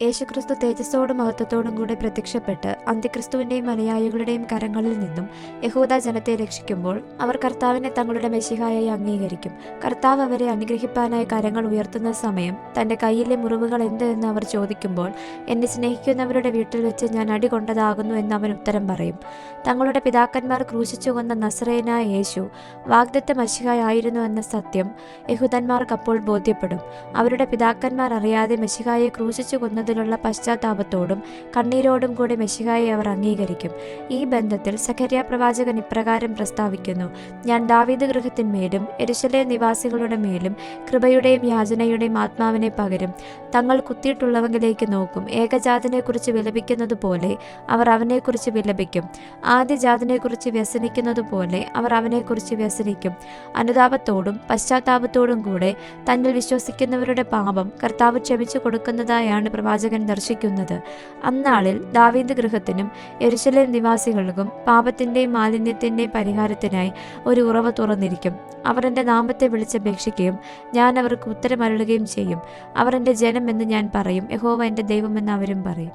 യേശുക്രിസ്തു തേജസ്സോടും മഹത്വത്തോടും കൂടെ പ്രത്യക്ഷപ്പെട്ട് അന്ത്യക്രിസ്തുവിന്റെയും അനുയായികളുടെയും കരങ്ങളിൽ നിന്നും യഹൂദ ജനത്തെ രക്ഷിക്കുമ്പോൾ അവർ കർത്താവിനെ തങ്ങളുടെ മെശിഹായായി അംഗീകരിക്കും. കർത്താവ് അവരെ അനുഗ്രഹിപ്പാനായി കരങ്ങൾ ഉയർത്തുന്ന സമയം തന്റെ കയ്യിലെ മുറിവുകൾ എന്ത് എന്ന് അവർ ചോദിക്കുമ്പോൾ, എന്നെ സ്നേഹിക്കുന്നവരുടെ വീട്ടിൽ വെച്ച് ഞാൻ അടികൊണ്ടതാകുന്നു എന്ന് അവൻ ഉത്തരം പറയും. തങ്ങളുടെ പിതാക്കന്മാർ ക്രൂശിച്ചു കൊന്ന നസറേയനായ യേശു വാഗ്ദത്ത മെശിഹായായിരുന്നു എന്ന സത്യം യഹൂദന്മാർക്ക് അപ്പോൾ ബോധ്യപ്പെടും. അവരുടെ പിതാക്കന്മാർ അറിയാതെ മെശിഹായെ ക്രൂശിച്ചു കൊന്നതിലുള്ള പശ്ചാത്താപത്തോടും കണ്ണീരോടും കൂടി മെശിഹായെ അവർ അംഗീകരിക്കും. ഈ ബന്ധത്തിൽ സഖര്യാ പ്രവാചകൻ ഇപ്രകാരം പ്രസ്താവിക്കുന്നു: ഞാൻ ദാവീദ് ഗൃഹത്തിന്മേലും യെരൂശലേം നിവാസികളുടെ മേലും കൃപയുടെയും യാചനയുടെയും ആത്മാവിനെ പകരും. തങ്ങൾ കുത്തിയിട്ടുള്ളവങ്കിലേക്ക് നോക്കും. ഏകജാതനെക്കുറിച്ച് വിലപിക്കുന്നത് പോലെ അവർ അവനെക്കുറിച്ച് വിലപിക്കും. ആദ്യജാതനെക്കുറിച്ച് വ്യസനിക്കുന്നത് പോലെ അവർ അവനെക്കുറിച്ച് വ്യസനിക്കും. അനുതാപത്തോടും പശ്ചാത്താപത്തോടും കൂടെ തന്നിൽ വിശ്വസിക്കുന്നവരുടെ പാപം കർത്താവ് ക്ഷമിച്ചു കൊടുക്കുന്നതായാണ് പ്രവാചകൻ ദർശിക്കുന്നത്. അന്നാളിൽ ദാവീദ് ഗൃഹത്തിനും യെരൂശലേം നിവാസികൾക്കും പാപത്തിന്റെയും മാലിന്യത്തിന്റെയും പരിഹാരത്തിനായി ഒരു ഉറവ തുറന്നിരിക്കും. അവർ എൻ്റെ നാമത്തെ വിളിച്ചപേക്ഷിക്കുകയും ഞാൻ അവർക്ക് ഉത്തരമരുളുകയും ചെയ്യും. അവർ എൻ്റെ ജനം എന്ന് ഞാൻ പറയും, യഹോവ എൻ്റെ ദൈവമെന്ന് അവരും പറയും.